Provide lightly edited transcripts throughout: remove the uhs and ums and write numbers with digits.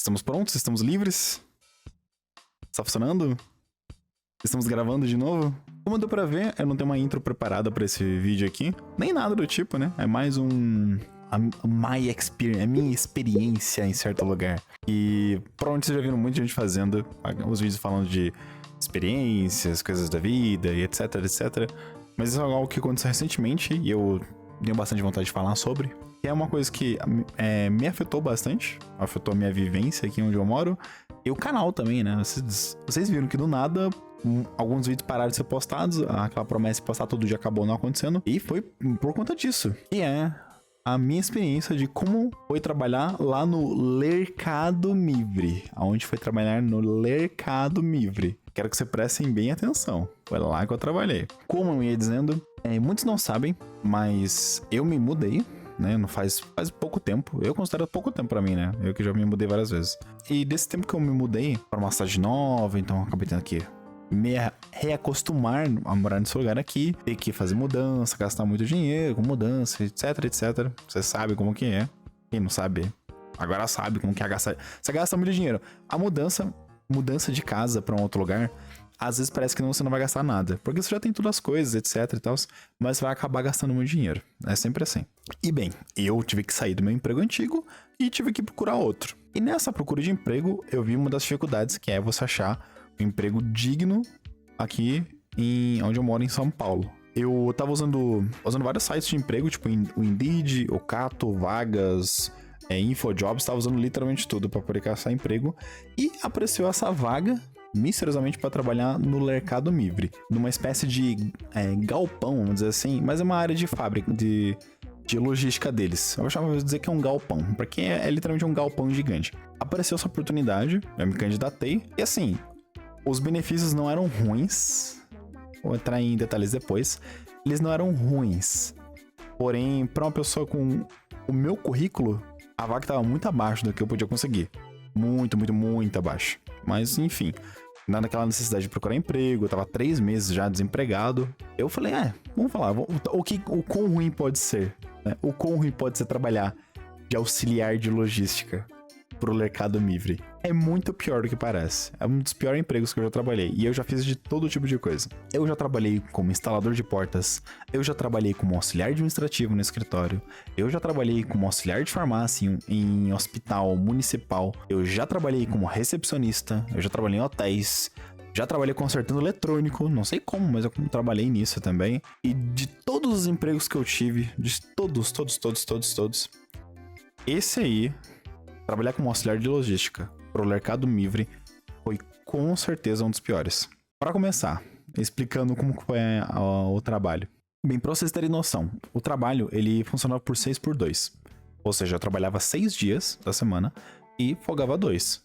Estamos prontos? Estamos livres? Está funcionando? Estamos gravando de novo? Como deu pra ver, eu não tenho uma intro preparada pra esse vídeo aqui. Nem nada do tipo, né? É mais a minha experiência em certo lugar. E provavelmente vocês já viram muita gente fazendo os vídeos falando de experiências, coisas da vida e etc, etc. Mas isso é algo que aconteceu recentemente e eu tenho bastante vontade de falar sobre. Que é uma coisa que me afetou bastante, afetou a minha vivência aqui onde eu moro. E o canal também, né? Vocês viram que do nada alguns vídeos pararam de ser postados, aquela promessa de postar todo dia acabou não acontecendo. E foi por conta disso. E é a minha experiência de como foi trabalhar lá no Lercado Mivre. Aonde foi trabalhar no Lercado Mivre. Quero que você prestem bem atenção. Foi lá que eu trabalhei. Como eu ia dizendo, muitos não sabem, mas eu me mudei, né? Não faz pouco tempo. Eu considero pouco tempo pra mim, né? Eu que já me mudei várias vezes. E desse tempo que eu me mudei pra uma cidade nova, então eu acabei tendo que me reacostumar a morar nesse lugar aqui, ter que fazer mudança, gastar muito dinheiro com mudança, etc, etc. Você sabe como que é. Quem não sabe, agora sabe como que é gastar. Você gasta muito dinheiro. A mudança de casa pra um outro lugar, às vezes parece que você não vai gastar nada, porque você já tem todas as coisas, etc e tal, mas você vai acabar gastando muito dinheiro. É sempre assim. E bem, eu tive que sair do meu emprego antigo e tive que procurar outro. E nessa procura de emprego, eu vi uma das dificuldades, que é você achar um emprego digno aqui onde eu moro, em São Paulo. Eu tava usando vários sites de emprego, tipo o Indeed, o Cato, Vagas, InfoJobs, tava usando literalmente tudo pra poder caçar emprego. E apareceu essa vaga, misteriosamente, para trabalhar no Lercado Mivre, numa espécie de galpão, vamos dizer assim, mas é uma área de fábrica, de logística deles. Eu vou dizer que é um galpão, porque é literalmente um galpão gigante. Apareceu essa oportunidade, eu me candidatei, e assim, os benefícios não eram ruins, vou entrar em detalhes depois, eles não eram ruins, porém, para uma pessoa com o meu currículo, a vaga estava muito abaixo do que eu podia conseguir. Muito, muito, muito abaixo. Mas, enfim, naquela necessidade de procurar emprego, eu tava 3 meses já desempregado. Eu falei, vamos falar, o quão ruim pode ser, né? O quão ruim pode ser trabalhar de auxiliar de logística pro Lercado Mivre. É muito pior do que parece. É um dos piores empregos que eu já trabalhei. E eu já fiz de todo tipo de coisa. Eu já trabalhei como instalador de portas. Eu já trabalhei como auxiliar administrativo no escritório. Eu já trabalhei como auxiliar de farmácia em hospital municipal. Eu já trabalhei como recepcionista. Eu já trabalhei em hotéis. Já trabalhei consertando eletrônico. Não sei como, mas eu trabalhei nisso também. E de todos os empregos que eu tive, de todos, esse aí, trabalhar como auxiliar de logística pro Lercado Mivre, foi com certeza um dos piores. Para começar, explicando como foi o trabalho. Bem, pra vocês terem noção, o trabalho ele funcionava por 6x2. Ou seja, eu trabalhava 6 dias da semana e folgava 2.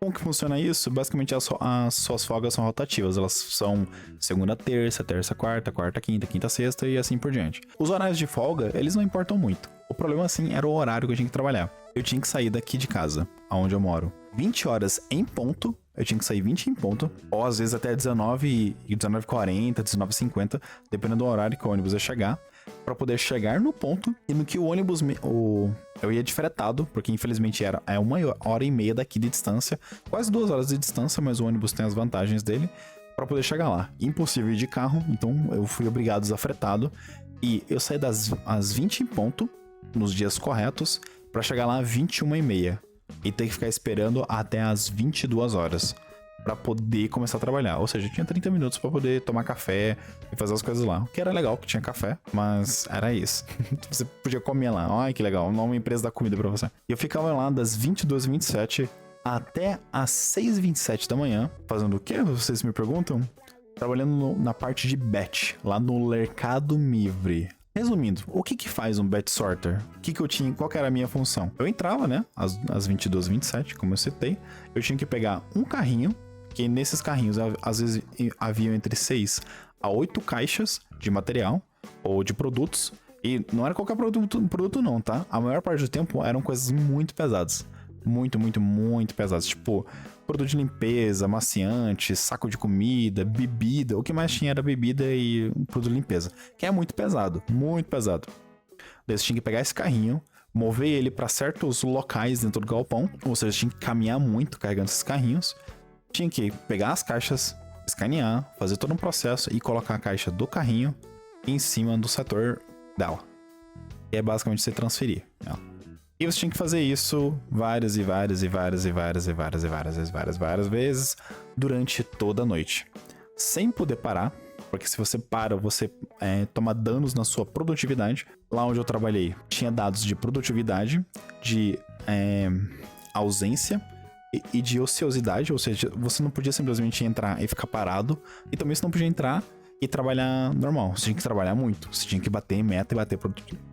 Como que funciona isso? Basicamente as suas folgas são rotativas, elas são segunda, terça, quarta, quinta, quinta, sexta e assim por diante. Os horários de folga, eles não importam muito. O problema, assim, era o horário que eu tinha que trabalhar. Eu tinha que sair daqui de casa, aonde eu moro, 20 horas em ponto. Eu tinha que sair 20 em ponto, ou às vezes até 19h40, 19h50, dependendo do horário que o ônibus ia chegar, para poder chegar no ponto e no que o ônibus... Eu ia de fretado, porque infelizmente é 1h30 daqui de distância, quase 2 horas de distância, mas o ônibus tem as vantagens dele, para poder chegar lá. Impossível ir de carro, então eu fui obrigado a usar fretado, e eu saí às 20 em ponto, nos dias corretos, para chegar lá às 21h30. E ter que ficar esperando até as 22 horas pra poder começar a trabalhar. Ou seja, eu tinha 30 minutos pra poder tomar café e fazer as coisas lá. O que era legal, que tinha café, mas era isso. Você podia comer lá. Ai, que legal, uma empresa dá comida pra você. E eu ficava lá das 22h27 até as 6h27 da manhã. Fazendo o quê? Vocês me perguntam? Trabalhando na parte de batch, lá no Lercado Mivre. Resumindo, o que faz um batch sorter? Qual que era a minha função? Eu entrava, né, às 22h27, como eu citei, eu tinha que pegar um carrinho, que nesses carrinhos, às vezes, haviam entre 6 a 8 caixas de material, ou de produtos, e não era qualquer produto não, tá? A maior parte do tempo eram coisas muito pesadas. Muito, muito, muito pesadas. Tipo, produto de limpeza, amaciante, saco de comida, bebida. O que mais tinha era bebida e produto de limpeza. Que é muito pesado, muito pesado. Daí você tinha que pegar esse carrinho, mover ele para certos locais dentro do galpão, ou seja, tinha que caminhar muito carregando esses carrinhos, tinha que pegar as caixas, escanear, fazer todo um processo e colocar a caixa do carrinho em cima do setor dela. E é basicamente você transferir ela. E você tinha que fazer isso várias vezes durante toda a noite. Sem poder parar, porque se você para, você toma danos na sua produtividade. Lá onde eu trabalhei, tinha dados de produtividade, de ausência e de ociosidade, ou seja, você não podia simplesmente entrar e ficar parado, e também você não podia entrar e trabalhar normal. Você tinha que trabalhar muito, você tinha que bater meta e bater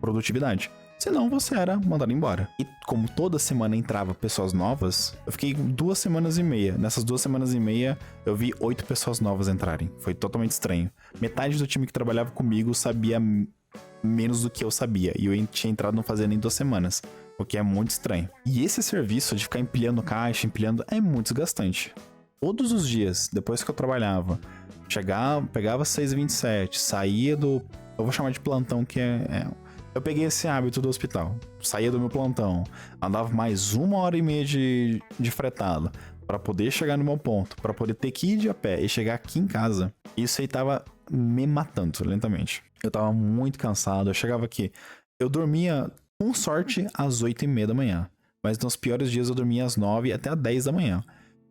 produtividade. Senão você era mandado embora. E como toda semana entrava pessoas novas, eu fiquei 2 semanas e meia. Nessas 2 semanas e meia, eu vi 8 pessoas novas entrarem. Foi totalmente estranho. Metade do time que trabalhava comigo sabia menos do que eu sabia. E eu tinha entrado não fazia nem 2 semanas. O que é muito estranho. E esse serviço de ficar empilhando caixa, empilhando, é muito desgastante. Todos os dias, depois que eu trabalhava, chegava, pegava 6h27, saía do... Eu vou chamar de plantão, que eu peguei esse hábito do hospital. Saía do meu plantão, andava mais 1h30 de fretado para poder chegar no meu ponto, para poder ter que ir de a pé e chegar aqui em casa. Isso aí tava me matando lentamente. Eu tava muito cansado, eu chegava aqui. Eu dormia, com sorte, às 8h30 da manhã. Mas nos piores dias eu dormia às 9 até às 10 da manhã.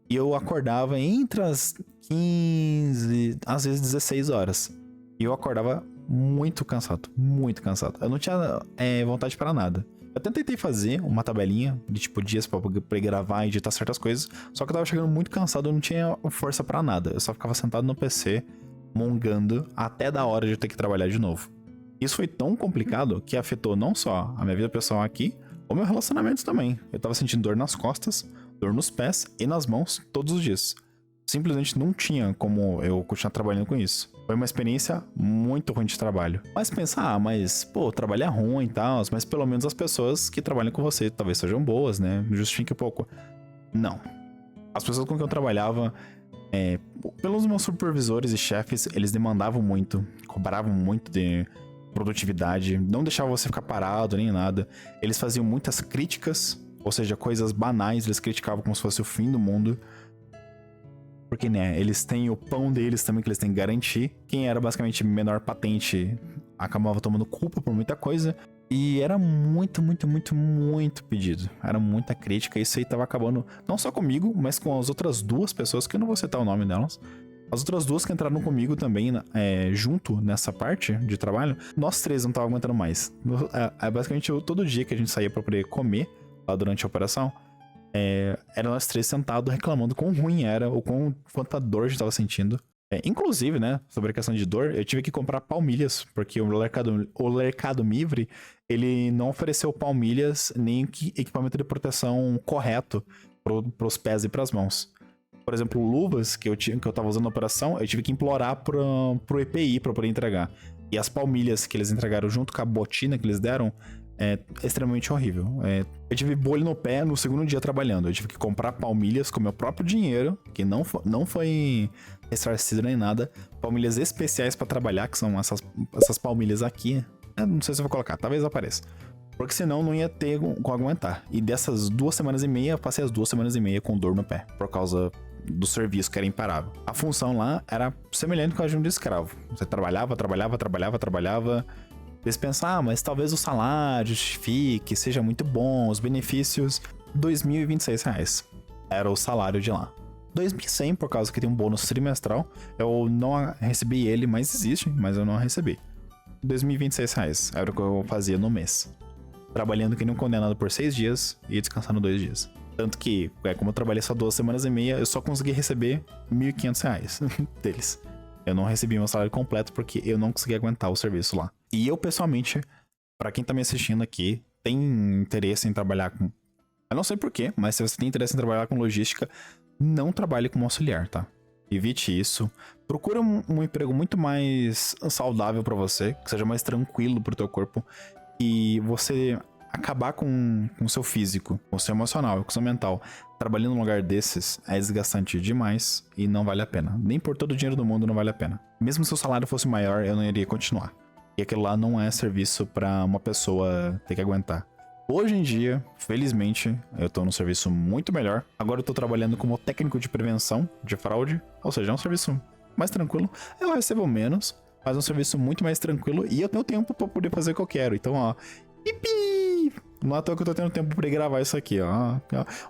E eu acordava entre as 15, às vezes 16 horas. E eu acordava muito cansado, muito cansado. Eu não tinha vontade para nada. Eu até tentei fazer uma tabelinha de tipo dias pra gravar e editar certas coisas, só que eu tava chegando muito cansado, eu não tinha força para nada. Eu só ficava sentado no PC, mongando, até da hora de eu ter que trabalhar de novo. Isso foi tão complicado que afetou não só a minha vida pessoal aqui, como meus relacionamentos também. Eu tava sentindo dor nas costas, dor nos pés e nas mãos todos os dias. Simplesmente não tinha como eu continuar trabalhando com isso. Foi uma experiência muito ruim de trabalho. Mas pensa, mas, pô, trabalho é ruim e tal, mas pelo menos as pessoas que trabalham com você talvez sejam boas, né? Justifique um pouco. Não. As pessoas com quem eu trabalhava, pelos meus supervisores e chefes, eles demandavam muito, cobravam muito de produtividade, não deixavam você ficar parado nem nada. Eles faziam muitas críticas, ou seja, coisas banais, eles criticavam como se fosse o fim do mundo. Porque, né, eles têm o pão deles também que eles têm que garantir. Quem era basicamente menor patente acabava tomando culpa por muita coisa. E era muito pedido. Era muita crítica. Isso aí tava acabando não só comigo, mas com as outras 2 pessoas, que eu não vou citar o nome delas. As outras 2 que entraram comigo também, junto nessa parte de trabalho, nós 3 não tava aguentando mais. Basicamente, todo dia que a gente saía pra poder comer lá durante a operação, era nós 3 sentados reclamando quão ruim era, ou quanta dor a gente tava sentindo. Inclusive, né, sobre a questão de dor, eu tive que comprar palmilhas, porque o Mercado Livre, ele não ofereceu palmilhas nem equipamento de proteção correto pros pés e pras mãos. Por exemplo, luvas que eu tava usando na operação, eu tive que implorar pro EPI pra poder entregar. E as palmilhas que eles entregaram junto com a botina que eles deram, é extremamente horrível. Eu tive bolha no pé no segundo dia trabalhando. Eu tive que comprar palmilhas com meu próprio dinheiro, que não foi ressarcido nem nada. Palmilhas especiais pra trabalhar, que são essas palmilhas aqui. Eu não sei se eu vou colocar, talvez apareça. Porque senão não ia ter como aguentar. E dessas 2 semanas e meia, eu passei as 2 semanas e meia com dor no pé, por causa do serviço, que era imparável. A função lá era semelhante com a de um escravo. Você trabalhava. Eles pensam, mas talvez o salário justifique, seja muito bom, os benefícios. R$2.026 era o salário de lá. 2.100 por causa que tem um bônus trimestral. Eu não recebi ele, mas existe, mas eu não recebi. R$2.026 era o que eu fazia no mês. Trabalhando que nem um condenado por 6 dias e descansando 2 dias. Tanto que, como eu trabalhei só 2 semanas e meia, eu só consegui receber R$1.500 deles. Eu não recebi meu salário completo porque eu não consegui aguentar o serviço lá. E eu, pessoalmente, pra quem tá me assistindo aqui, tem interesse em trabalhar com... Eu não sei porquê, mas se você tem interesse em trabalhar com logística, não trabalhe como auxiliar, tá? Evite isso. Procura um emprego muito mais saudável pra você, que seja mais tranquilo pro teu corpo. E você acabar com o seu físico, com o seu emocional, com o seu mental, trabalhando num lugar desses, é desgastante demais e não vale a pena. Nem por todo o dinheiro do mundo não vale a pena. Mesmo se o salário fosse maior, eu não iria continuar. E aquilo lá não é serviço pra uma pessoa ter que aguentar. Hoje em dia, felizmente, eu tô num serviço muito melhor. Agora eu tô trabalhando como técnico de prevenção de fraude, ou seja, é um serviço mais tranquilo. Eu recebo menos, mas é um serviço muito mais tranquilo e eu tenho tempo pra poder fazer o que eu quero. Então, ó, pipi! Não é à toa que eu tô tendo tempo pra gravar isso aqui, ó.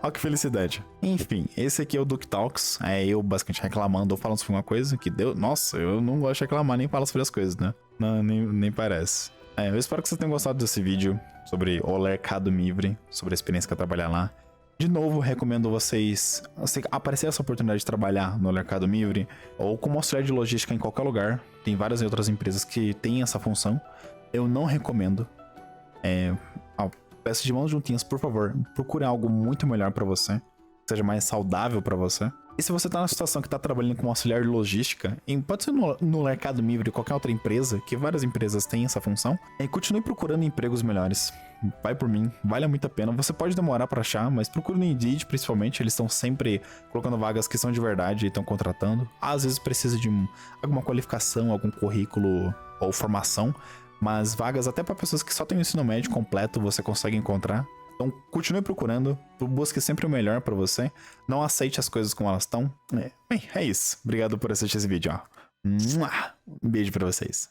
Ó que felicidade. Enfim, esse aqui é o Duke Talks. É eu basicamente reclamando ou falando sobre uma coisa que deu. Nossa, eu não gosto de reclamar nem falar sobre as coisas, né? Não, nem parece. Eu espero que vocês tenham gostado desse vídeo sobre o Mercado Livre, sobre a experiência que é trabalhar lá. De novo, recomendo vocês, se aparecer essa oportunidade de trabalhar no Mercado Livre ou como auxiliar de logística em qualquer lugar. Tem várias outras empresas que têm essa função. Eu não recomendo. Peço de mãos juntinhas, por favor, procure algo muito melhor pra você, que seja mais saudável pra você. E se você tá na situação que tá trabalhando como auxiliar de logística, pode ser no Mercado Livre ou qualquer outra empresa, que várias empresas têm essa função, continue procurando empregos melhores. Vai por mim, vale muito a pena. Você pode demorar pra achar, mas procure no Indeed, principalmente. Eles estão sempre colocando vagas que são de verdade e estão contratando. Às vezes precisa de alguma qualificação, algum currículo ou formação, mas vagas até para pessoas que só têm o ensino médio completo você consegue encontrar. Então continue procurando, busque sempre o melhor pra você. Não aceite as coisas como elas estão. É isso. Obrigado por assistir esse vídeo, ó. Um beijo pra vocês.